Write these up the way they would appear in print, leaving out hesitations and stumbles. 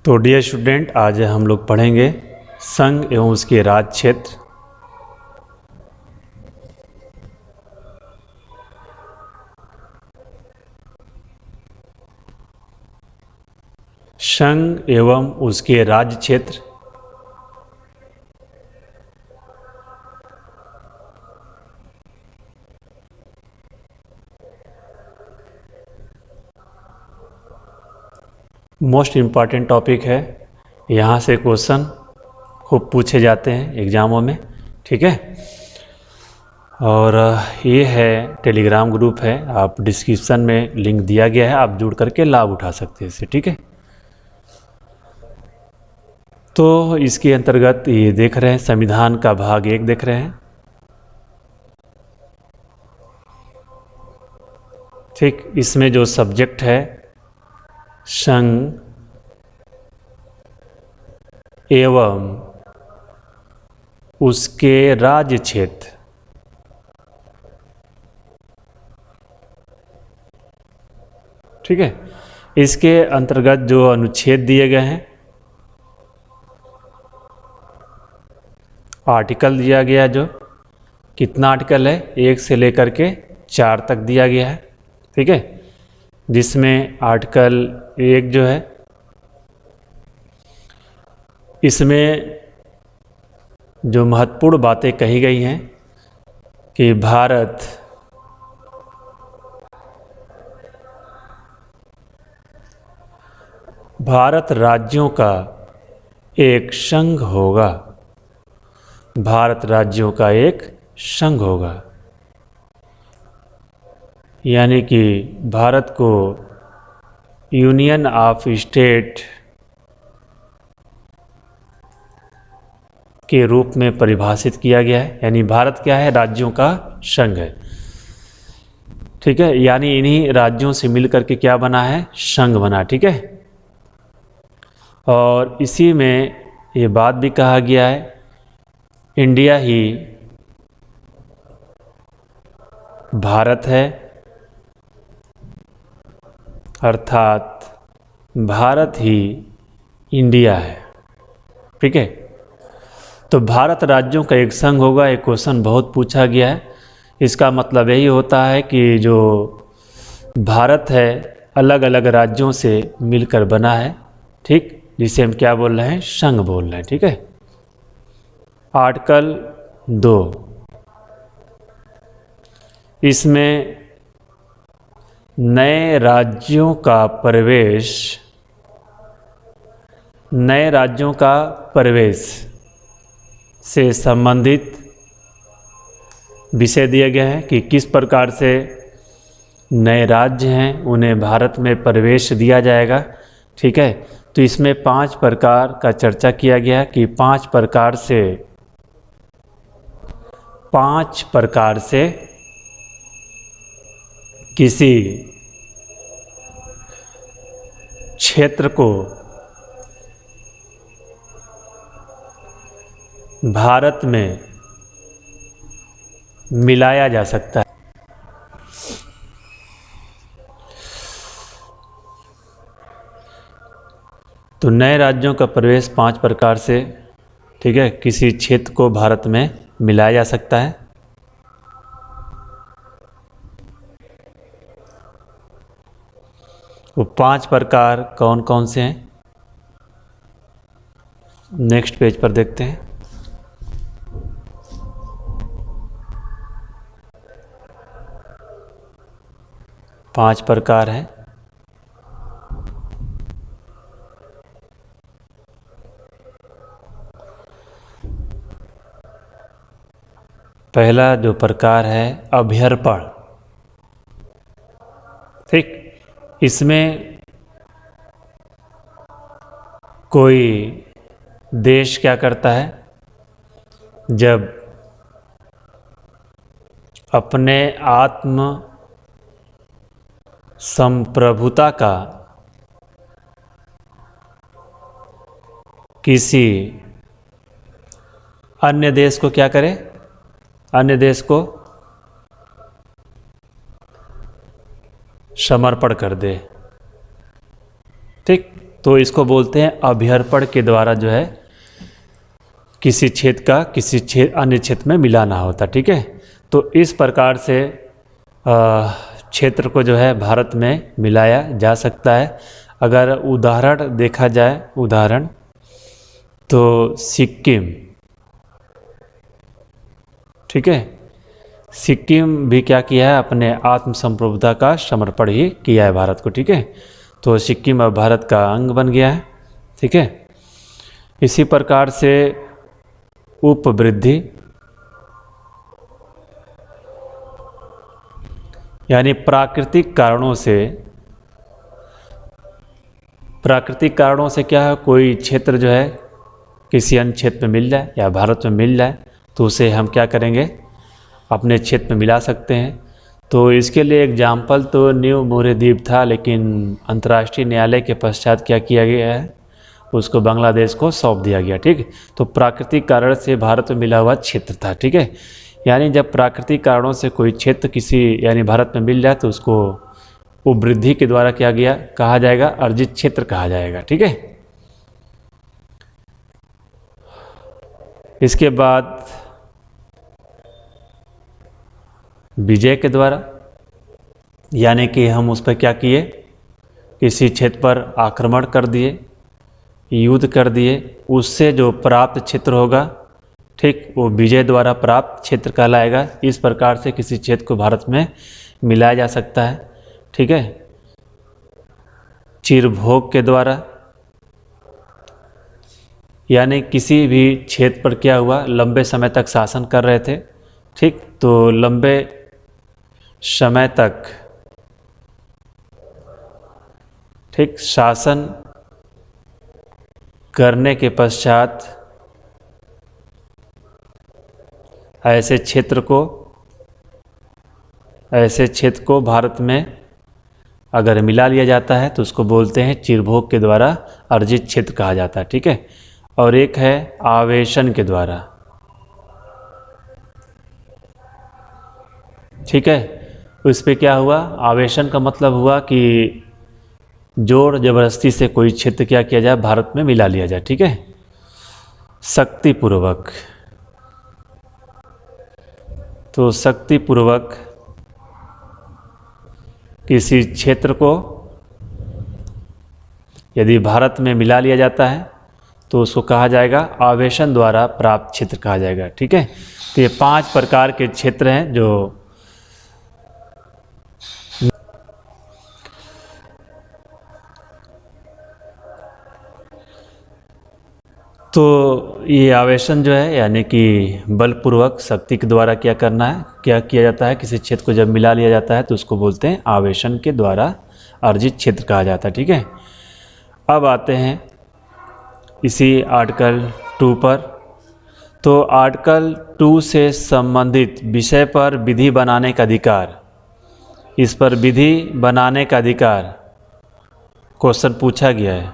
तो dear student, आज हम लोग पढ़ेंगे संघ एवं उसके राज क्षेत्र। संघ एवं उसके राज्य क्षेत्र। मोस्ट इम्पॉर्टेंट टॉपिक है, यहाँ से क्वेश्चन खूब पूछे जाते हैं एग्ज़ामों में। ठीक है, और ये है टेलीग्राम ग्रुप है, आप डिस्क्रिप्शन में लिंक दिया गया है, आप जुड़ करके लाभ उठा सकते हैं इससे। ठीक है, तो इसके अंतर्गत ये देख रहे हैं संविधान का भाग 1 देख रहे हैं। ठीक, इसमें जो सब्जेक्ट है संघ एवं उसके राज्य क्षेत्र। ठीक है, इसके अंतर्गत जो अनुच्छेद दिए गए हैं, आर्टिकल दिया गया, जो कितना आर्टिकल है 1 से लेकर के 4 तक दिया गया है। ठीक है, जिसमें आर्टिकल 1 जो है, इसमें जो महत्वपूर्ण बातें कही गई हैं कि भारत राज्यों का एक संघ होगा। भारत राज्यों का एक संघ होगा, यानी कि भारत को यूनियन ऑफ स्टेट के रूप में परिभाषित किया गया है। यानी भारत क्या है, राज्यों का संघ है। ठीक है, यानी इन्हीं राज्यों से मिलकर के क्या बना है, संघ बना। ठीक है, और इसी में ये बात भी कहा गया है, इंडिया ही भारत है, अर्थात भारत ही इंडिया है। ठीक है, तो भारत राज्यों का एक संघ होगा। एक क्वेश्चन बहुत पूछा गया है, इसका मतलब यही होता है कि जो भारत है अलग अलग राज्यों से मिलकर बना है। ठीक, जिसे हम क्या बोल रहे हैं, संघ बोल रहे हैं। ठीक है, आर्टिकल 2, इसमें नए राज्यों का प्रवेश से संबंधित विषय दिए गए हैं कि किस प्रकार से नए राज्य हैं उन्हें भारत में प्रवेश दिया जाएगा। ठीक है, तो इसमें 5 प्रकार का चर्चा किया गया है कि 5 प्रकार से किसी क्षेत्र को भारत में मिलाया जा सकता है। तो नए राज्यों का प्रवेश 5 प्रकार से, ठीक है, किसी क्षेत्र को भारत में मिलाया जा सकता है। वो 5 प्रकार कौन कौन से हैं, नेक्स्ट पेज पर देखते हैं। पांच प्रकार हैं। पहला जो प्रकार है अभ्यर्पण। ठीक, इसमें कोई देश क्या करता है, जब अपने आत्म संप्रभुता का किसी अन्य देश को क्या करे, अन्य देश को समर्पण कर दे। ठीक, तो इसको बोलते हैं अभ्यर्पण के द्वारा जो है किसी क्षेत्र का किसी अन्य क्षेत्र में मिलाना होता, ठीक है। तो इस प्रकार से क्षेत्र को जो है भारत में मिलाया जा सकता है। अगर उदाहरण देखा जाए, उदाहरण तो सिक्किम, ठीक है, सिक्किम भी क्या किया है, अपने आत्मसंप्रभुता का समर्पण ही किया है भारत को, ठीक है। तो सिक्किम अब भारत का अंग बन गया है, ठीक है। इसी प्रकार से उपवृद्धि यानी प्राकृतिक कारणों से क्या है, कोई क्षेत्र जो है किसी अन्य क्षेत्र में मिल जाए या भारत में मिल जाए तो उसे हम क्या करेंगे, अपने क्षेत्र में मिला सकते हैं। तो इसके लिए एग्जाम्पल तो न्यू मोरे द्वीप था, लेकिन अंतर्राष्ट्रीय न्यायालय के पश्चात क्या किया गया है, उसको बांग्लादेश को सौंप दिया गया, ठीक। तो प्राकृतिक कारण से भारत में मिला हुआ क्षेत्र था, ठीक है। यानी जब प्राकृतिक कारणों से कोई क्षेत्र किसी यानी भारत में मिल जाए तो उसको उपवृद्धि के द्वारा क्या गया कहा जाएगा, अर्जित क्षेत्र कहा जाएगा, ठीक है। इसके बाद विजय के द्वारा, यानी कि हम उस पर क्या किए, किसी क्षेत्र पर आक्रमण कर दिए, युद्ध कर दिए, उससे जो प्राप्त क्षेत्र होगा, ठीक, वो विजय द्वारा प्राप्त क्षेत्र कहलाएगा। इस प्रकार से किसी क्षेत्र को भारत में मिलाया जा सकता है, ठीक है। चिरभोग के द्वारा, यानी किसी भी क्षेत्र पर क्या हुआ, लंबे समय तक शासन कर रहे थे, ठीक, तो लंबे समय तक, ठीक, शासन करने के पश्चात ऐसे क्षेत्र को भारत में अगर मिला लिया जाता है तो उसको बोलते हैं चिरभोग के द्वारा अर्जित क्षेत्र कहा जाता है, ठीक है। और एक है आवेशन के द्वारा, ठीक है। उस पर क्या हुआ, आवेशन का मतलब हुआ कि जोर जबरदस्ती से कोई क्षेत्र क्या किया जाए, भारत में मिला लिया जाए, ठीक है। शक्तिपूर्वक, तो शक्तिपूर्वक किसी क्षेत्र को यदि भारत में मिला लिया जाता है तो उसको कहा जाएगा आवेशन द्वारा प्राप्त क्षेत्र कहा जाएगा, ठीक है। तो ये 5 प्रकार के क्षेत्र हैं जो तो ये आवेशन जो है यानी कि बलपूर्वक शक्ति के द्वारा क्या करना है, क्या किया जाता है, किसी क्षेत्र को जब मिला लिया जाता है तो उसको बोलते हैं आवेशन के द्वारा अर्जित क्षेत्र कहा जाता है, ठीक है। अब आते हैं इसी आर्टिकल 2 पर। तो आर्टिकल 2 से संबंधित विषय पर विधि बनाने का अधिकार, इस पर विधि बनाने का अधिकार क्वेश्चन पूछा गया है।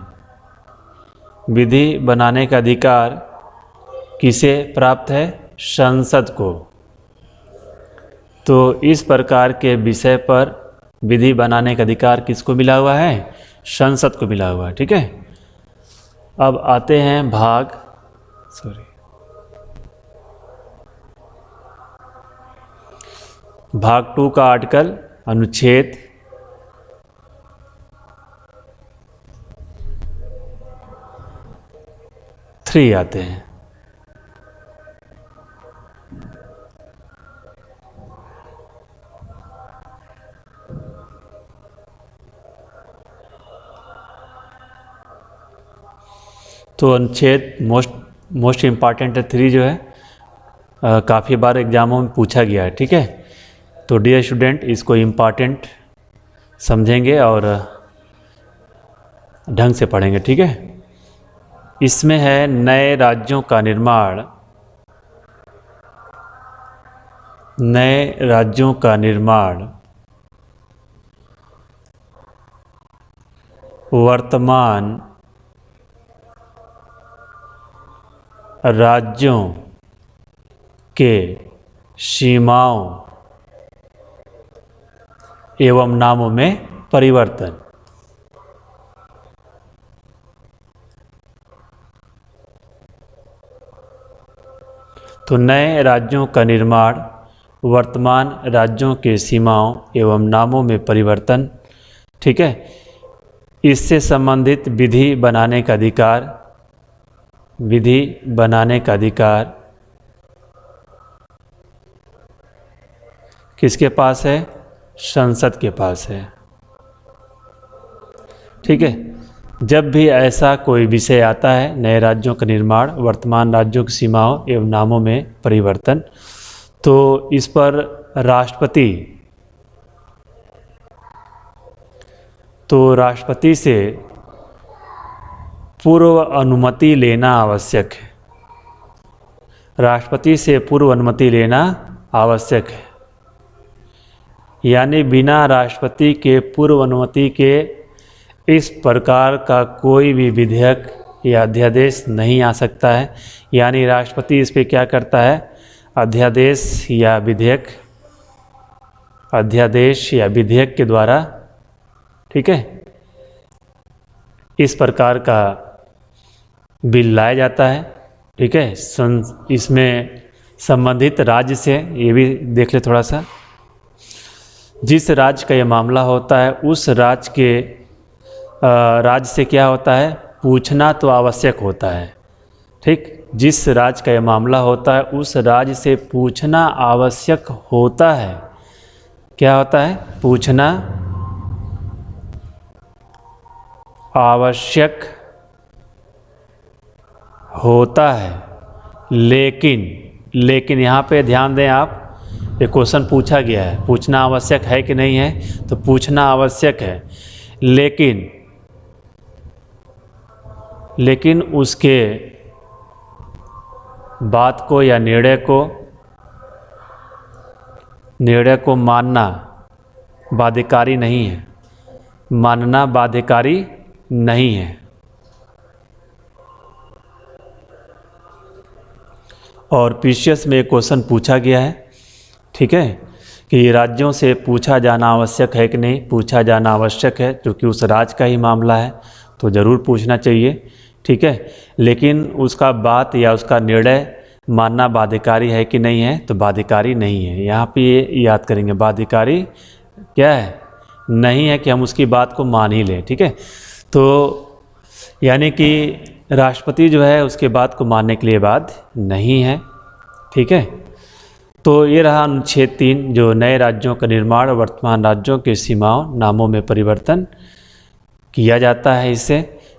विधि बनाने का अधिकार किसे प्राप्त है, संसद को। तो इस प्रकार के विषय पर विधि बनाने का अधिकार किसको मिला हुआ है, संसद को मिला हुआ है, ठीक है। अब आते हैं भाग 2 का आर्टिकल अनुच्छेद 3 आते हैं। तो अनुच्छेद मोस्ट इम्पॉर्टेंट है 3 जो है, काफ़ी बार एग्जामों में पूछा गया है, ठीक है। तो डियर स्टूडेंट, इसको इम्पॉर्टेंट समझेंगे और ढंग से पढ़ेंगे, ठीक है। इसमें है नए राज्यों का निर्माण, नए राज्यों का निर्माण वर्तमान राज्यों के सीमाओं एवं नामों में परिवर्तन। तो नए राज्यों का निर्माण, वर्तमान राज्यों के सीमाओं एवं नामों में परिवर्तन, ठीक है, इससे संबंधित विधि बनाने का अधिकार, विधि बनाने का अधिकार किसके पास है? संसद के पास है। ठीक है, जब भी ऐसा कोई विषय आता है, नए राज्यों का निर्माण, वर्तमान राज्यों की सीमाओं एवं नामों में परिवर्तन, तो इस पर राष्ट्रपति से पूर्व अनुमति लेना आवश्यक है। राष्ट्रपति से पूर्व अनुमति लेना आवश्यक है, यानी बिना राष्ट्रपति के पूर्व अनुमति के इस प्रकार का कोई भी विधेयक या अध्यादेश नहीं आ सकता है। यानी राष्ट्रपति इस पे क्या करता है? अध्यादेश या विधेयक के द्वारा, ठीक है, इस प्रकार का बिल लाया जाता है। ठीक है, इसमें संबंधित राज्य से, ये भी देख ले थोड़ा सा, जिस राज्य का ये मामला होता है उस राज्य से क्या होता है? पूछना तो आवश्यक होता है। ठीक, जिस राज्य का ये मामला होता है उस राज्य से पूछना आवश्यक होता है। क्या होता है? पूछना आवश्यक होता है। लेकिन यहाँ पे ध्यान दें आप, ये क्वेश्चन पूछा गया है, पूछना आवश्यक है कि नहीं है? तो पूछना आवश्यक है, लेकिन उसके बात को या निर्णय को मानना बाध्यकारी नहीं है। मानना बाध्यकारी नहीं है। और पीसीएस में एक क्वेश्चन पूछा गया है, ठीक है, कि राज्यों से पूछा जाना आवश्यक है कि नहीं? पूछा जाना आवश्यक है, क्योंकि उस राज्य का ही मामला है तो ज़रूर पूछना चाहिए। ठीक है, लेकिन उसका बात या उसका निर्णय मानना बाध्यकारी है कि नहीं है? तो बाध्यकारी नहीं है। यहाँ पे ये याद करेंगे, बाध्यकारी क्या है? नहीं है कि हम उसकी बात को मान ही लें। ठीक है, तो यानी कि राष्ट्रपति जो है उसके बात को मानने के लिए बाध्य नहीं है। ठीक है, तो ये रहा अनुच्छेद 3, जो नए राज्यों का निर्माण, वर्तमान राज्यों के सीमाओं, नामों में परिवर्तन किया जाता है।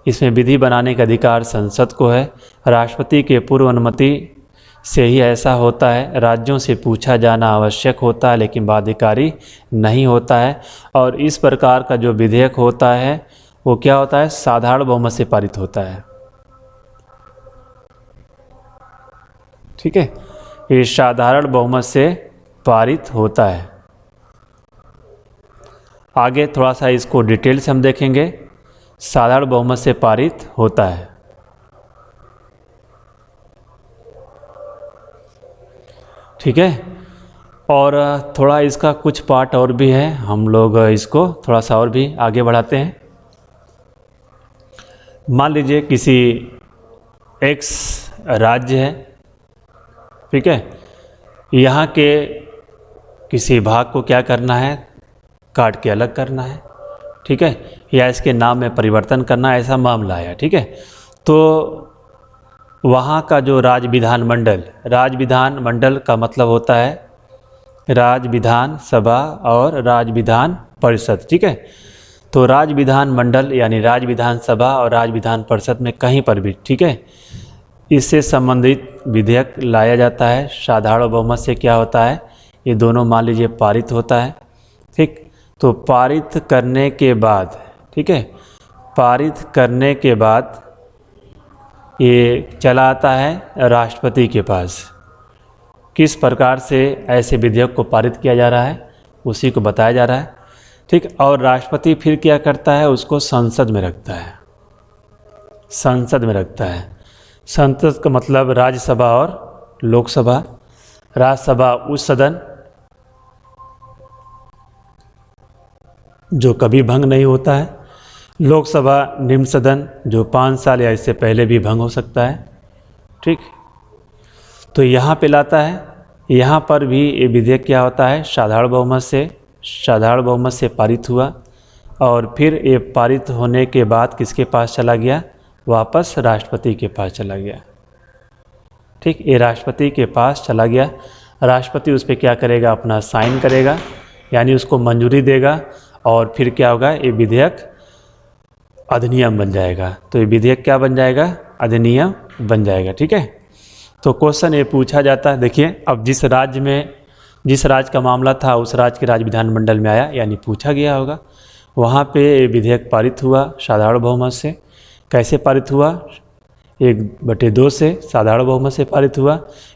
इसमें विधि बनाने का अधिकार संसद को है। राष्ट्रपति के पूर्व अनुमति से ही ऐसा होता है। राज्यों से पूछा जाना आवश्यक होता है, लेकिन बाध्यकारी नहीं होता है। और इस प्रकार का जो विधेयक होता है वो क्या होता है? साधारण बहुमत से पारित होता है। ठीक है, ये साधारण बहुमत से पारित होता है। आगे थोड़ा सा इसको डिटेल से हम देखेंगे। साधारण बहुमत से पारित होता है। ठीक है, और थोड़ा इसका कुछ पार्ट और भी है, हम लोग इसको थोड़ा सा और भी आगे बढ़ाते हैं। मान लीजिए किसी एक्स राज्य है, ठीक है, यहाँ के किसी भाग को क्या करना है? काट के अलग करना है। ठीक है, या इसके नाम में परिवर्तन करना, ऐसा मामला है। ठीक है, तो वहाँ का जो राज्य विधान मंडल का मतलब होता है राज्य विधान सभा और राज्य विधान परिषद। ठीक है, तो राज्य विधान मंडल यानी राज्य विधान सभा और राज्य विधान परिषद में कहीं पर भी, ठीक है, इससे संबंधित विधेयक लाया जाता है। साधारण बहुमत से क्या होता है? ये दोनों मान लीजिए पारित होता है। ठीक, तो पारित करने के बाद, ठीक है, पारित करने के बाद ये चला आता है राष्ट्रपति के पास। किस प्रकार से ऐसे विधेयक को पारित किया जा रहा है उसी को बताया जा रहा है। ठीक, और राष्ट्रपति फिर क्या करता है? उसको संसद में रखता है। संसद में रखता है। संसद का मतलब राज्यसभा और लोकसभा। राज्यसभा उच्च सदन जो कभी भंग नहीं होता है। लोकसभा निम्न सदन जो 5 साल या इससे पहले भी भंग हो सकता है। ठीक, तो यहाँ पे लाता है, यहाँ पर भी ये विधेयक क्या होता है, साधारण बहुमत से पारित हुआ, और फिर ये पारित होने के बाद किसके पास चला गया, वापस राष्ट्रपति के पास चला गया। ठीक, ये राष्ट्रपति के पास चला गया। राष्ट्रपति उस पर क्या करेगा, अपना साइन करेगा, यानी उसको मंजूरी देगा, और फिर क्या होगा, ये विधेयक अधिनियम बन जाएगा। तो ये विधेयक क्या बन जाएगा, अधिनियम बन जाएगा। ठीक है, तो क्वेश्चन ये पूछा जाता है, देखिए अब जिस राज्य का मामला था उस राज्य के राज्य विधानमंडल में आया, यानी पूछा गया होगा, वहाँ पे ये विधेयक पारित हुआ साधारण बहुमत से। कैसे पारित हुआ, 1/2 से साधारण बहुमत से पारित हुआ।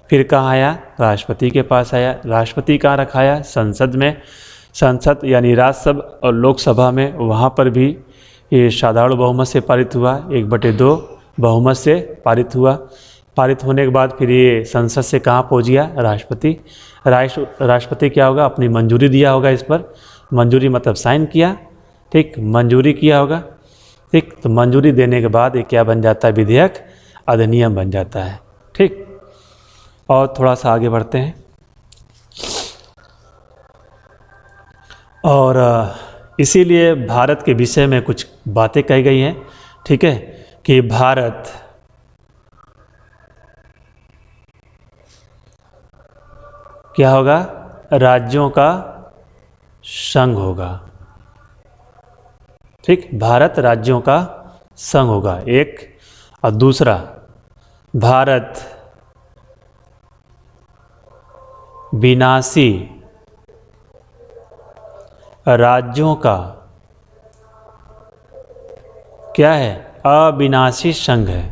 फिर कहाँ आया, राष्ट्रपति के पास आया। राष्ट्रपति कहाँ रखाया, संसद में। संसद यानी राज्यसभा और लोकसभा में, वहाँ पर भी ये साधारण बहुमत से पारित हुआ, 1/2 बहुमत से पारित हुआ। पारित होने के बाद फिर ये संसद से कहाँ पहुँच गया, राष्ट्रपति। राष्ट्रपति क्या होगा, अपनी मंजूरी दिया होगा इस पर, मंजूरी मतलब साइन किया। ठीक, मंजूरी किया होगा। ठीक, तो मंजूरी देने के बाद ये क्या बन जाता है, विधेयक अधिनियम बन जाता है। ठीक, और थोड़ा सा आगे बढ़ते हैं, और इसीलिए भारत के विषय में कुछ बातें कही गई हैं। ठीक है, कि भारत क्या होगा, राज्यों का संघ होगा। ठीक, भारत राज्यों का संघ होगा एक, और दूसरा भारत विनाशी राज्यों का क्या है, अविनाशी संघ है।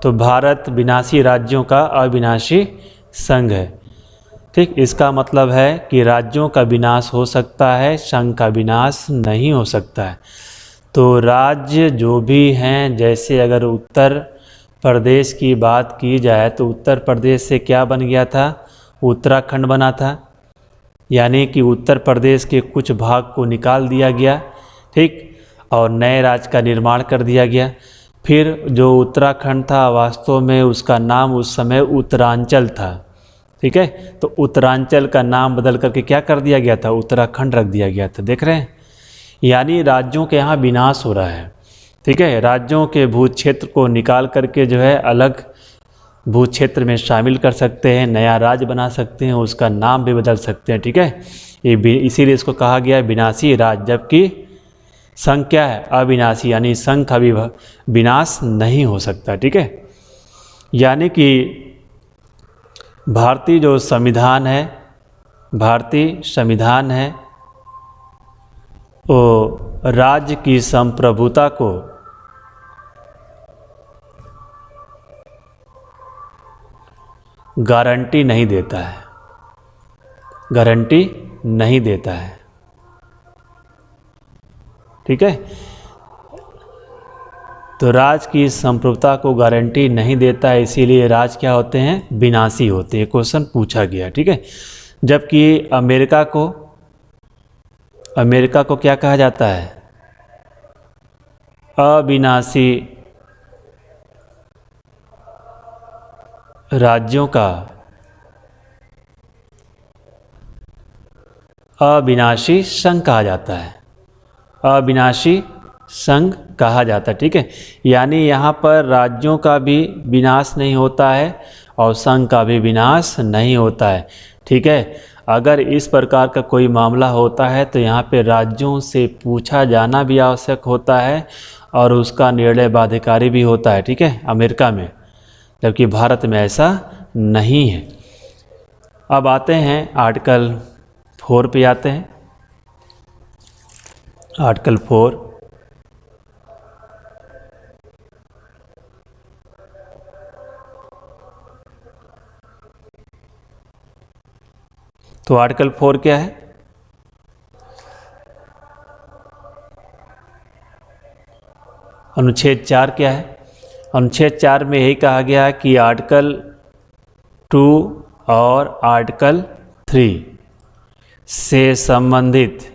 तो भारत विनाशी राज्यों का अविनाशी संघ है। ठीक, इसका मतलब है कि राज्यों का विनाश हो सकता है, संघ का विनाश नहीं हो सकता है। तो राज्य जो भी हैं, जैसे अगर उत्तर प्रदेश की बात की जाए तो उत्तर प्रदेश से क्या बन गया था, उत्तराखंड बना था, यानी कि उत्तर प्रदेश के कुछ भाग को निकाल दिया गया। ठीक, और नए राज्य का निर्माण कर दिया गया। फिर जो उत्तराखंड था वास्तव में उसका नाम उस समय उत्तरांचल था। ठीक है, तो उत्तरांचल का नाम बदल करके क्या कर दिया गया था, उत्तराखंड रख दिया गया था। देख रहे हैं, यानी राज्यों के यहाँ विनाश हो रहा है। ठीक है, राज्यों के भू क्षेत्र को निकाल करके जो है अलग भू क्षेत्र में शामिल कर सकते हैं, नया राज्य बना सकते हैं, उसका नाम भी बदल सकते हैं। ठीक है, ये इसीलिए इसको कहा गया है विनाशी राज्य, जबकि संघ क्या है, अविनाशी, यानी संघ का भी विनाश नहीं हो सकता। ठीक है, यानी कि भारतीय जो संविधान है, भारतीय संविधान है, वो राज्य की संप्रभुता को गारंटी नहीं देता है, गारंटी नहीं देता है। ठीक है, तो राज्य की संप्रभुता को गारंटी नहीं देता है, इसीलिए राज्य क्या होते हैं, विनाशी होते हैं। क्वेश्चन पूछा गया। ठीक है, जबकि अमेरिका को क्या कहा जाता है, अविनाशी राज्यों का अविनाशी संघ कहा जाता है, अविनाशी संघ कहा जाता है। ठीक है, यानी यहाँ पर राज्यों का भी विनाश नहीं होता है और संघ का भी विनाश नहीं होता है। ठीक है, अगर इस प्रकार का कोई मामला होता है तो यहाँ पे राज्यों से पूछा जाना भी आवश्यक होता है और उसका निर्णय बाध्यकारी भी होता है। ठीक है, अमेरिका में, जबकि भारत में ऐसा नहीं है। अब आते हैं आर्टिकल 4 पे आते हैं। आर्टिकल 4, तो आर्टिकल 4 क्या है, अनुच्छेद 4 क्या है। अनुच्छेद 4 में यही कहा गया कि आर्टिकल 2 और आर्टिकल 3 से संबंधित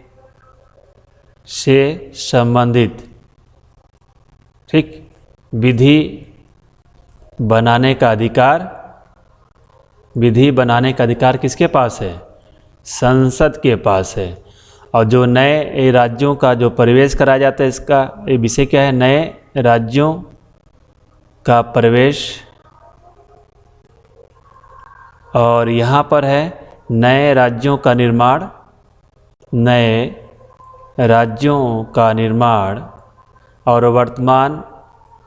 ठीक विधि बनाने का अधिकार विधि बनाने का अधिकार किसके पास है? संसद के पास है। और जो नए राज्यों का जो प्रवेश कराया जाता है, इसका ये विषय क्या है? नए राज्यों का प्रवेश। और यहाँ पर है नए राज्यों का निर्माण, नए राज्यों का निर्माण और वर्तमान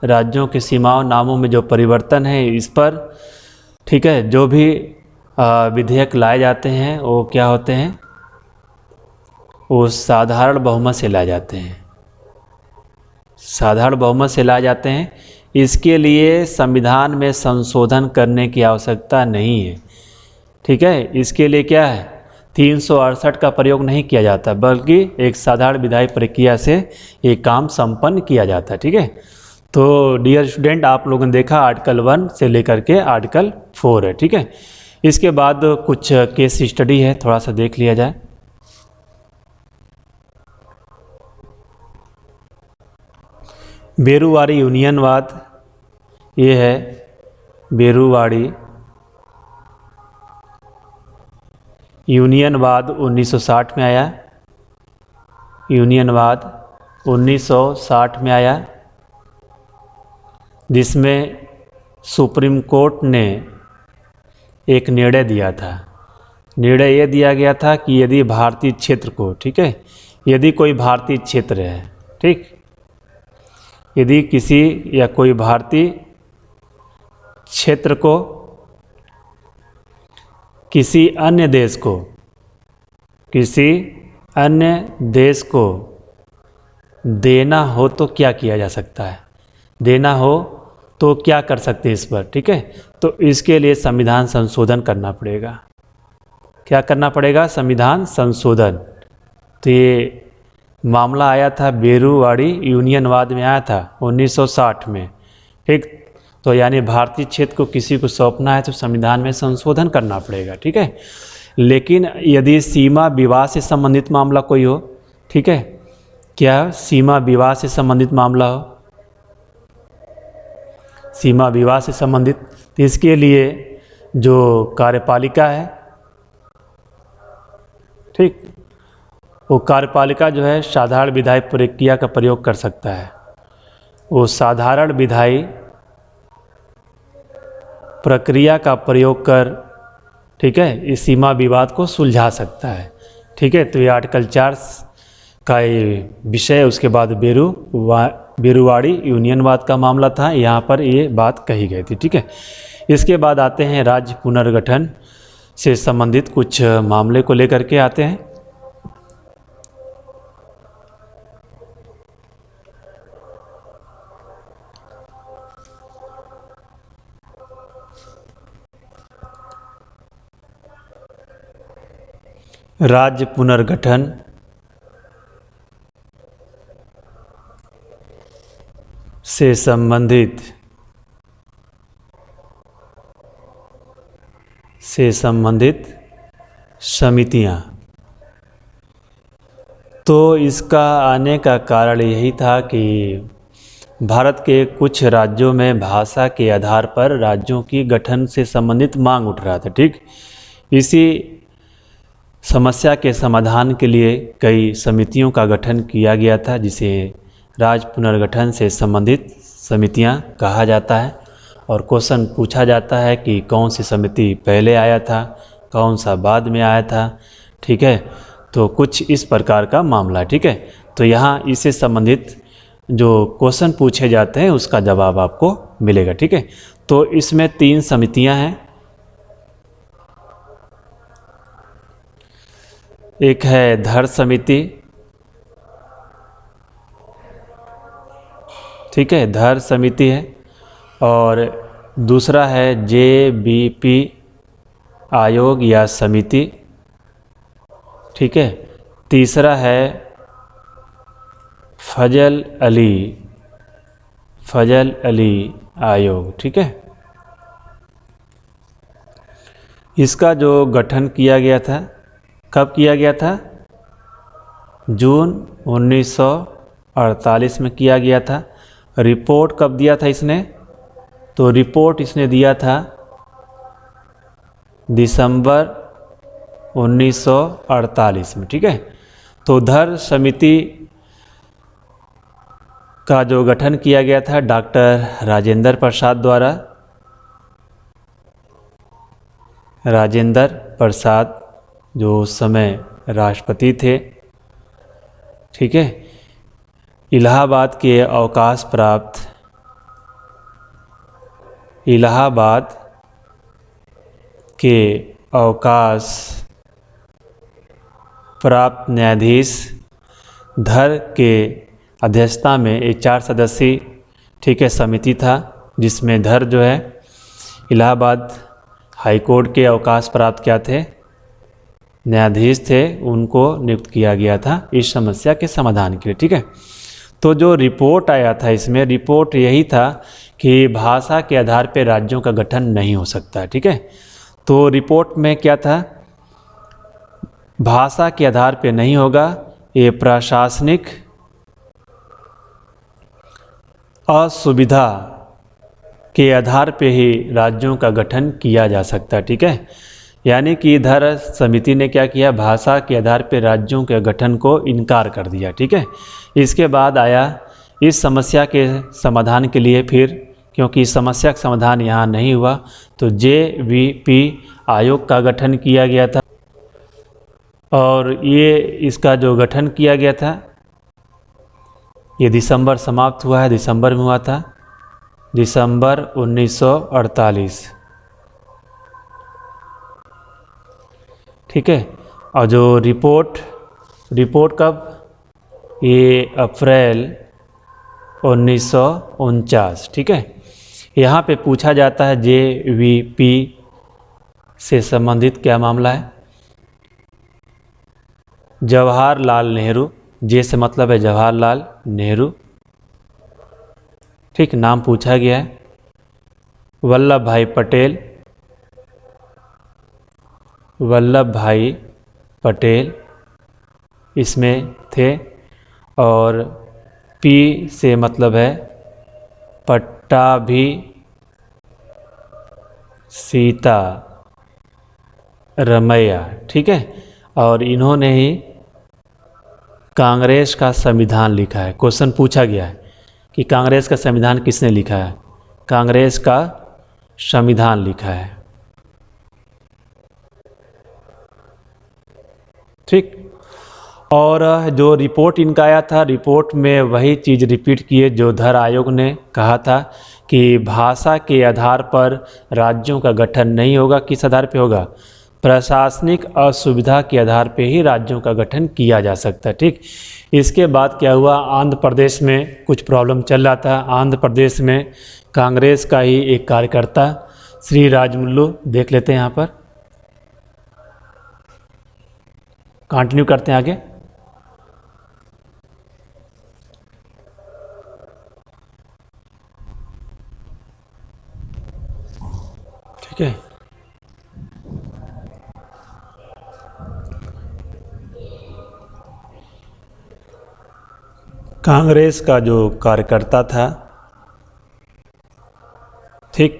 राज्यों की सीमाओं नामों में जो परिवर्तन है इस पर, ठीक है, जो भी विधेयक लाए जाते हैं वो क्या होते हैं? वो साधारण बहुमत से लाए जाते हैं, साधारण बहुमत से लाए जाते हैं। इसके लिए संविधान में संशोधन करने की आवश्यकता नहीं है, ठीक है। इसके लिए क्या है? 368 का प्रयोग नहीं किया जाता, बल्कि एक साधारण विधायी प्रक्रिया से ये काम संपन्न किया जाता है, ठीक है। तो डियर स्टूडेंट, आप लोगों ने देखा आर्टिकल 1 से लेकर के आर्टिकल 4 है, ठीक है। इसके बाद कुछ केस स्टडी है, थोड़ा सा देख लिया जाए। बेरुवाड़ी यूनियनवाद, ये है बेरुवाड़ी यूनियनवाद 1960 में आया। यूनियनवाद 1960 में आया, जिसमें सुप्रीम कोर्ट ने एक निर्णय दिया था। निर्णय ये दिया गया था कि यदि भारतीय क्षेत्र को, ठीक है, यदि कोई भारतीय क्षेत्र है, ठीक, यदि किसी या कोई भारतीय क्षेत्र को किसी अन्य देश को देना हो तो क्या किया जा सकता है? देना हो तो क्या कर सकते हैं इस पर, ठीक है। तो इसके लिए संविधान संशोधन करना पड़ेगा। क्या करना पड़ेगा? संविधान संशोधन। तो ये मामला आया था बेरुवाड़ी यूनियनवाद में, आया था 1960 में, ठीक। तो यानी भारतीय क्षेत्र को किसी को सौंपना है तो संविधान में संशोधन करना पड़ेगा, ठीक है। लेकिन यदि सीमा विवाद से संबंधित मामला कोई हो, ठीक है, क्या सीमा विवाद से संबंधित मामला हो, सीमा विवाद से संबंधित, तो इसके लिए जो कार्यपालिका है, ठीक, वो कार्यपालिका जो है साधारण विधायी प्रक्रिया का प्रयोग कर सकता है। वो साधारण विधायी प्रक्रिया का प्रयोग कर, ठीक है, इस सीमा विवाद को सुलझा सकता है, ठीक है। तो ये आर्टिकल 4 का ये विषय है। उसके बाद बेरुवाड़ी यूनियनवाद का मामला था, यहाँ पर ये बात कही गई थी, ठीक है। इसके बाद आते हैं राज्य पुनर्गठन से संबंधित कुछ मामले को लेकर के आते हैं। राज्य पुनर्गठन से संबंधित समितियां, तो इसका आने का कारण यही था कि भारत के कुछ राज्यों में भाषा के आधार पर राज्यों की गठन से संबंधित मांग उठ रहा था, ठीक। इसी समस्या के समाधान के लिए कई समितियों का गठन किया गया था, जिसे राज्य पुनर्गठन से संबंधित समितियां कहा जाता है। और क्वेश्चन पूछा जाता है कि कौन सी समिति पहले आया था, कौन सा बाद में आया था, ठीक है। तो कुछ इस प्रकार का मामला है, ठीक है। तो यहाँ इससे संबंधित जो क्वेश्चन पूछे जाते हैं उसका जवाब आपको मिलेगा, ठीक है। तो इसमें 3 समितियां हैं। एक है धर समिति, ठीक है, धर समिति है। और दूसरा है JBP आयोग या समिति, ठीक है। तीसरा है फजल अली आयोग, ठीक है। इसका जो गठन किया गया था, कब किया गया था? जून 1948 में किया गया था। रिपोर्ट कब दिया था इसने? तो रिपोर्ट इसने दिया था दिसंबर 1948 में। ठीक है, तो धर समिति का जो गठन किया गया था डॉक्टर राजेंद्र प्रसाद द्वारा। राजेंद्र प्रसाद जो उस समय राष्ट्रपति थे। ठीक है, इलाहाबाद के अवकाश प्राप्त इलाहाबाद के अवकाश प्राप्त न्यायाधीश धर के अध्यक्षता में एक 4 सदस्यीय ठीक है समिति था, जिसमें धर जो है इलाहाबाद हाई कोर्ट के अवकाश प्राप्त क्या थे न्यायाधीश थे, उनको नियुक्त किया गया था इस समस्या के समाधान के लिए। ठीक है, तो जो रिपोर्ट आया था इसमें रिपोर्ट यही था कि भाषा के आधार पर राज्यों का गठन नहीं हो सकता। ठीक है, तो रिपोर्ट में क्या था, भाषा के आधार पर नहीं होगा, ये प्रशासनिक असुविधा के आधार पे ही राज्यों का गठन किया जा सकता है। ठीक है, यानी कि इधर समिति ने क्या किया, भाषा के आधार पे राज्यों के गठन को इनकार कर दिया। ठीक है, इसके बाद आया इस समस्या के समाधान के लिए फिर, क्योंकि इस समस्या का समाधान यहाँ नहीं हुआ, तो JVP आयोग का गठन किया गया था। और ये इसका जो गठन किया गया था ये दिसंबर समाप्त हुआ है, दिसंबर में हुआ था, दिसंबर 1948। ठीक है, और जो रिपोर्ट कब, ये अप्रैल 1949। ठीक है, यहाँ पे पूछा जाता है JVP से संबंधित क्या मामला है। जवाहरलाल नेहरू, जे से मतलब है जवाहरलाल नेहरू। ठीक, नाम पूछा गया है। वल्लभ भाई पटेल, वल्लभ भाई पटेल इसमें थे। और P से मतलब है पट्टाभी सीता रमैया। ठीक है, और इन्होंने ही कांग्रेस का संविधान लिखा है। क्वेश्चन पूछा गया है कि कांग्रेस का संविधान किसने लिखा है, कांग्रेस का संविधान लिखा है। ठीक, और जो रिपोर्ट इनका आया था, रिपोर्ट में वही चीज़ रिपीट किए जो धर आयोग ने कहा था कि भाषा के आधार पर राज्यों का गठन नहीं होगा। किस आधार पे होगा, प्रशासनिक असुविधा के आधार पे ही राज्यों का गठन किया जा सकता है। ठीक, इसके बाद क्या हुआ, आंध्र प्रदेश में कुछ प्रॉब्लम चल रहा था। आंध्र प्रदेश में कांग्रेस का ही एक कार्यकर्ता श्री राजमुल्लू, देख लेते हैं यहाँ पर, कंटिन्यू करते हैं आगे। ठीक है, कांग्रेस का जो कार्यकर्ता था, ठीक,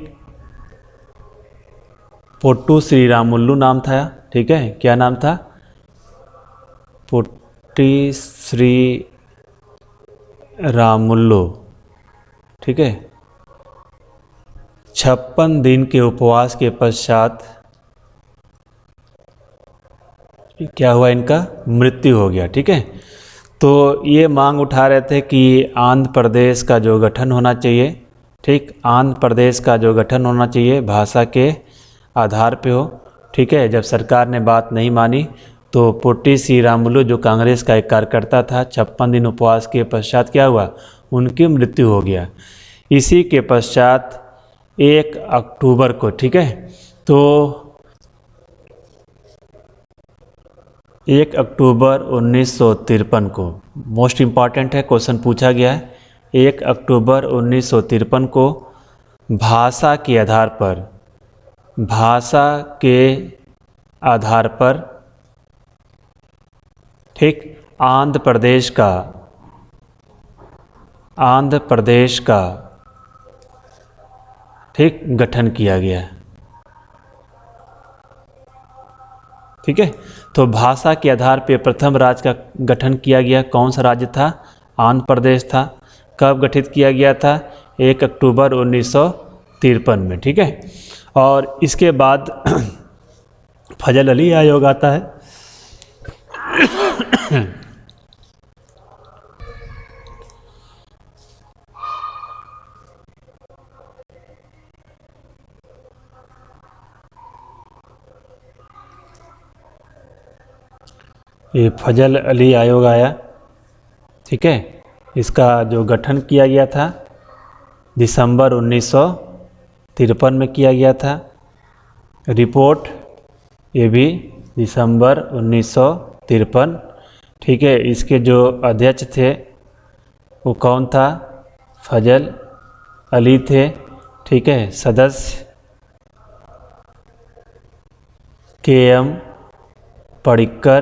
पोट्टू श्री रामुल्लू नाम था। ठीक है, क्या नाम था, पोट्टी श्री रामुल्लू। ठीक है, 56 दिन के उपवास के पश्चात क्या हुआ, इनका मृत्यु हो गया। ठीक है, तो ये मांग उठा रहे थे कि आंध्र प्रदेश का जो गठन होना चाहिए, ठीक, आंध्र प्रदेश का जो गठन होना चाहिए भाषा के आधार पे हो। ठीक है, जब सरकार ने बात नहीं मानी तो पोट्टी श्री रामुलु जो कांग्रेस का एक कार्यकर्ता था, 56 दिन उपवास के पश्चात क्या हुआ, उनकी मृत्यु हो गया। इसी के पश्चात 1 अक्टूबर को, ठीक है, तो 1 अक्टूबर 1953 को, मोस्ट इम्पॉर्टेंट है, क्वेश्चन पूछा गया है, 1 अक्टूबर 1953 को भाषा के आधार पर, भाषा के आधार पर, ठीक, आंध्र प्रदेश का ठीक गठन किया गया। ठीक है। तो भाषा के आधार पर प्रथम राज्य का गठन किया गया, कौन सा राज्य था? आंध्र प्रदेश था। कब गठित किया गया था? 1 अक्टूबर 1953 में। ठीक है। और इसके बाद फजल अली आयोग आता है। ये फजल अली आयोग आया। ठीक है। इसका जो गठन किया गया था दिसंबर 1953 में किया गया था। रिपोर्ट ये भी दिसंबर 1953। ठीक है। इसके जो अध्यक्ष थे वो कौन था? फजल अली थे। ठीक है। सदस्य KM पडिक्कर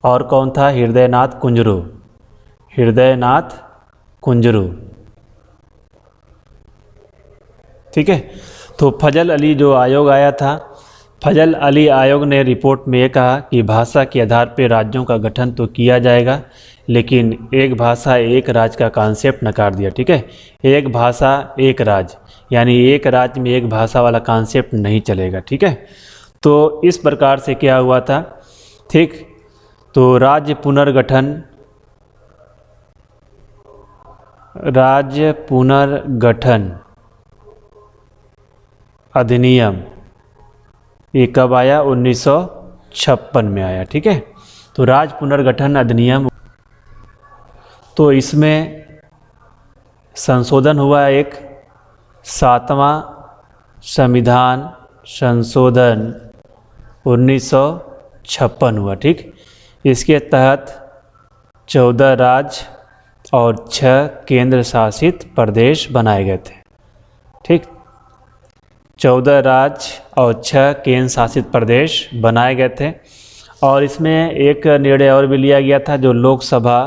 और कौन था? हृदयनाथ कुंजरू। हृदयनाथ कुंजरू। ठीक है। तो फजल अली जो आयोग आया था, फजल अली आयोग ने रिपोर्ट में ये कहा कि भाषा के आधार पर राज्यों का गठन तो किया जाएगा, लेकिन एक भाषा एक राज्य का कॉन्सेप्ट नकार दिया। ठीक है। एक भाषा एक राज्य, यानी एक राज्य में एक भाषा वाला कॉन्सेप्ट नहीं चलेगा। ठीक है। तो इस प्रकार से क्या हुआ था? ठीक। तो राज्य पुनर्गठन अधिनियम ये कब आया? 1956 में आया। ठीक है। तो राज्य पुनर्गठन अधिनियम, तो इसमें संशोधन हुआ, एक 7वां संविधान संशोधन 1956 हुआ। ठीक। इसके तहत 14 राज्य और 6 केंद्र शासित प्रदेश बनाए गए थे। ठीक। 14 राज्य और 6 केंद्र शासित प्रदेश बनाए गए थे। और इसमें एक निर्णय और भी लिया गया था, जो लोकसभा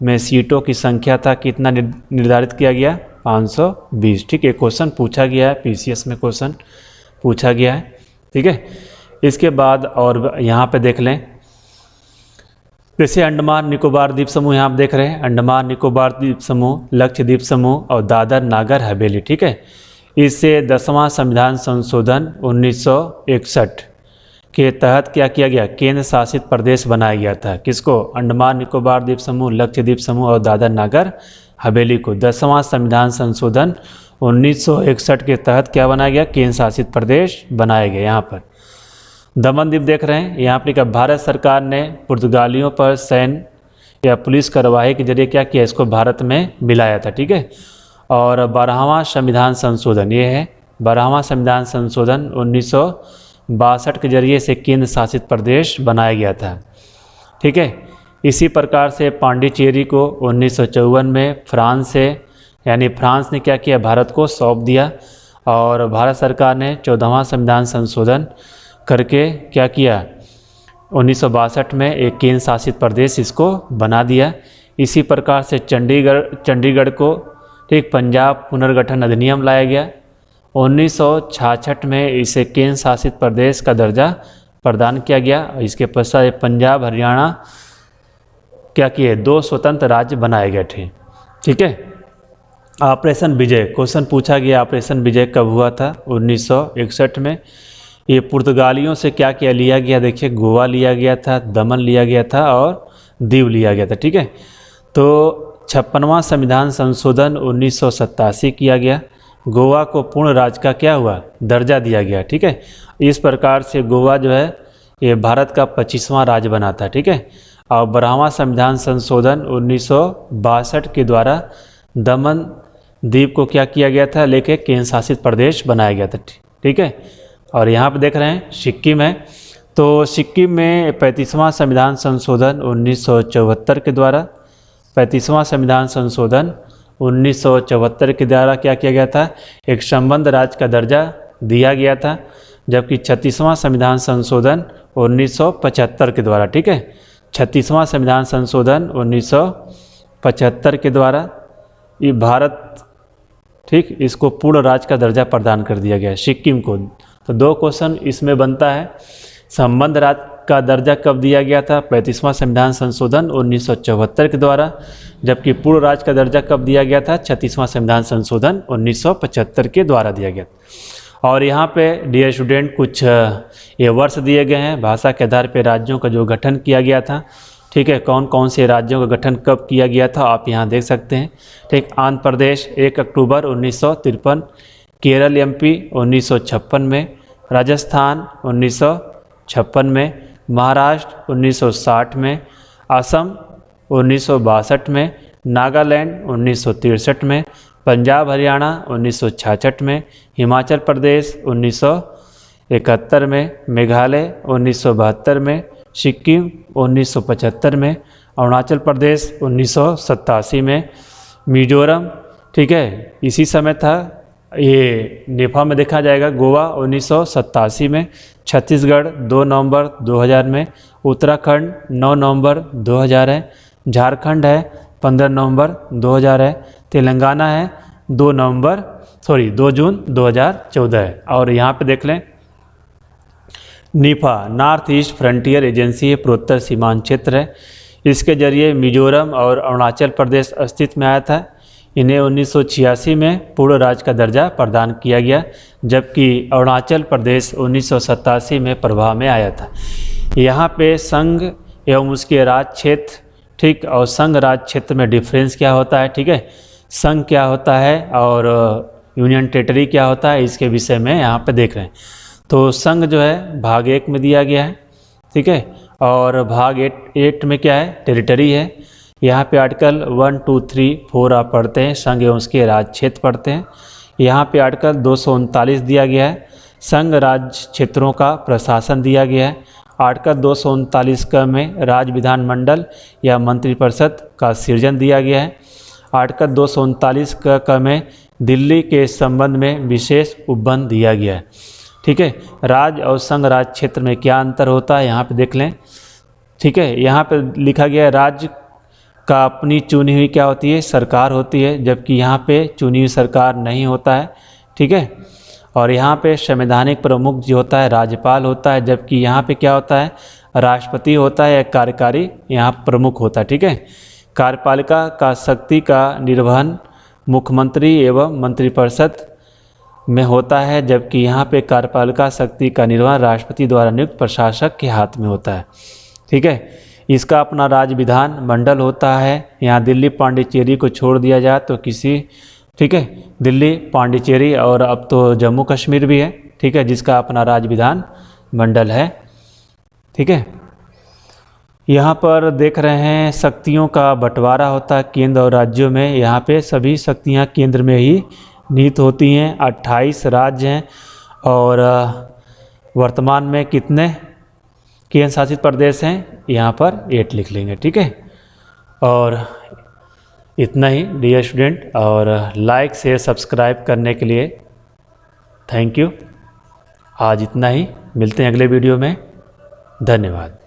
में सीटों की संख्या था, कितना निर्धारित किया गया? 520। ठीक है। क्वेश्चन पूछा गया है, PCS में क्वेश्चन पूछा गया है। ठीक है। इसके बाद और यहाँ पे देख लें, जैसे अंडमान निकोबार द्वीप समूह, यहाँ आप देख रहे हैं अंडमान निकोबार द्वीप समूह, लक्षद्वीप समूह और दादर नागर हवेली। ठीक है। इससे 10वां संविधान संशोधन 1961 के तहत क्या किया गया? केंद्र शासित प्रदेश बनाया गया था। किसको? अंडमान निकोबार द्वीप समूह, लक्षद्वीप समूह और दादर नागर हवेली को 10वां संविधान संशोधन 1961 के तहत क्या बनाया गया? केंद्र शासित प्रदेश बनाया गया। यहाँ पर दमन द्वीप देख रहे हैं, यहाँ पर भारत सरकार ने पुर्तगालियों पर सैन्य या पुलिस कार्रवाई के जरिए क्या किया? इसको भारत में मिलाया था। ठीक है। और 12वां संविधान संशोधन ये है, 12वां संविधान संशोधन 1962 के जरिए से केंद्र शासित प्रदेश बनाया गया था। ठीक है। इसी प्रकार से पांडिचेरी को 1954 में फ्रांस से, यानी फ्रांस ने क्या किया? भारत को सौंप दिया। और भारत सरकार ने 14वां संविधान संशोधन करके क्या किया? 1962 में एक केंद्र शासित प्रदेश इसको बना दिया। इसी प्रकार से चंडीगढ़ को ठीक पंजाब पुनर्गठन अधिनियम लाया गया। 1966 में इसे केंद्र शासित प्रदेश का दर्जा प्रदान किया गया। इसके पश्चात पंजाब हरियाणा क्या किए? 2 स्वतंत्र राज्य बनाए गए थे। ठीक है। ऑपरेशन विजय, क्वेश्चन पूछा गया ऑपरेशन विजय कब हुआ था? 1961 में। ये पुर्तगालियों से क्या क्या लिया गया? देखिए, गोवा लिया गया था, दमन लिया गया था और दीव लिया गया था। ठीक है। तो 56वां संविधान संशोधन 1987 किया गया। गोवा को पूर्ण राज्य का क्या हुआ? दर्जा दिया गया। ठीक है। इस प्रकार से गोवा जो है ये भारत का 25वां राज्य बना था। ठीक है। और 12वां संविधान संशोधन 1962 के द्वारा दमन द्वीप को क्या किया गया था? लेके केंद्र शासित प्रदेश बनाया गया था। ठीक है। और यहाँ पे देख रहे हैं सिक्किम है, तो सिक्किम में 35वां संविधान संशोधन 1974 के द्वारा 35वां संविधान संशोधन 1974 के द्वारा क्या किया गया था? एक संबद्ध राज्य का दर्जा दिया गया था। जबकि 36वां संविधान संशोधन 1975 के द्वारा, ठीक है, 36वां संविधान संशोधन 1975 के द्वारा ये भारत, ठीक, इसको पूर्ण राज्य का दर्जा प्रदान कर दिया गया सिक्किम को। तो 2 क्वेश्चन इसमें बनता है। संबंध राज्य का दर्जा कब दिया गया था? 35वां संविधान संशोधन 1974 के द्वारा। जबकि पूर्ण राज्य का दर्जा कब दिया गया था? 36वां संविधान संशोधन 1975 के द्वारा दिया गया। और यहाँ पे डियर स्टूडेंट कुछ ये वर्ष दिए गए हैं भाषा के आधार पर राज्यों का जो गठन किया गया था। ठीक है, कौन कौन से राज्यों का गठन कब किया गया था आप यहाँ देख सकते हैं। ठीक, आंध्र प्रदेश 1 अक्टूबर 1953, केरल MP 1956 में, राजस्थान 1956 में, महाराष्ट्र 1960 में, असम 1962 में, नागालैंड 1963 में, पंजाब हरियाणा 1966 में, हिमाचल प्रदेश 1971 में, मेघालय 1972 में, सिक्किम 1975 में, अरुणाचल प्रदेश 1987 में, मिजोरम ठीक है इसी समय था। ये नेपाल में देखा जाएगा गोवा 1987 में, छत्तीसगढ़ 2 नवंबर 2000 में, उत्तराखंड 9 नवंबर 2000 है, झारखंड है 15 नवंबर 2000 है, तेलंगाना है 2 जून 2014 है। और यहाँ पे देख लें Nipah north east frontier agency पूर्वोत्तर सीमांत क्षेत्र है। इसके जरिए मिजोरम और अरुणाचल प्रदेश अस्तित्व में आया था। इन्हें 1986 में पूर्ण राज्य का दर्जा प्रदान किया गया, जबकि अरुणाचल प्रदेश 1987 में प्रभाव में आया था। यहाँ पे संघ एवं उसके राज्य क्षेत्र ठीक और संघ राज्य क्षेत्र में डिफरेंस क्या होता है। ठीक है, संघ क्या होता है और यूनियन टेरिटरी क्या होता है, इसके विषय में यहाँ पे देख रहे हैं। तो संघ जो है भाग 1 में दिया गया है। ठीक है, और भाग 8 में क्या है? टेरिटरी है। यहाँ पे आर्टिकल 1, 2, 3, 4 आप पढ़ते हैं, संघ एवं उसके राज्य क्षेत्र पढ़ते हैं। यहाँ पे आर्टिकल 239 दिया गया है, संघ राज्य क्षेत्रों का प्रशासन दिया गया है। आर्टिकल 239 क में राज्य विधानमंडल या मंत्रिपरिषद का सृजन दिया गया है। आर्टिकल 239 क में दिल्ली के संबंध में विशेष उपबंध दिया गया है। ठीक है, राज्य और संघ राज्य क्षेत्र में क्या अंतर होता है यहाँ पे देख लें। ठीक है, यहाँ पे लिखा गया है राज्य का अपनी चुनी हुई क्या होती है? सरकार होती है, जबकि यहाँ पे चुनी हुई सरकार नहीं होता है। ठीक है, और यहाँ पे संवैधानिक प्रमुख जो होता है राज्यपाल होता है, जबकि यहाँ पे क्या होता है? राष्ट्रपति होता है या कार्यकारी यहाँ प्रमुख होता है। ठीक है, कार्यपालिका का शक्ति का निर्वहन मुख्यमंत्री एवं मंत्रिपरिषद में होता है, जबकि यहाँ पे कार्यपालिका शक्ति का निर्वहन राष्ट्रपति द्वारा नियुक्त प्रशासक के हाथ में होता है। ठीक है, इसका अपना राज्य विधान मंडल होता है। यहाँ दिल्ली पांडिचेरी को छोड़ दिया जाए तो किसी ठीक है दिल्ली पांडिचेरी और अब तो जम्मू कश्मीर भी है। ठीक है, जिसका अपना राज्य विधान मंडल है। ठीक है, यहाँ पर देख रहे हैं शक्तियों का बंटवारा होता है केंद्र और राज्यों में। यहाँ पे सभी शक्तियाँ केंद्र में ही निहित होती हैं। 28 राज्य हैं और वर्तमान में कितने केंद्र शासित प्रदेश हैं? यहाँ पर 8 लिख लेंगे। ठीक है, और इतना ही डियर स्टूडेंट, और लाइक शेयर सब्सक्राइब करने के लिए थैंक यू। आज इतना ही, मिलते हैं अगले वीडियो में। धन्यवाद।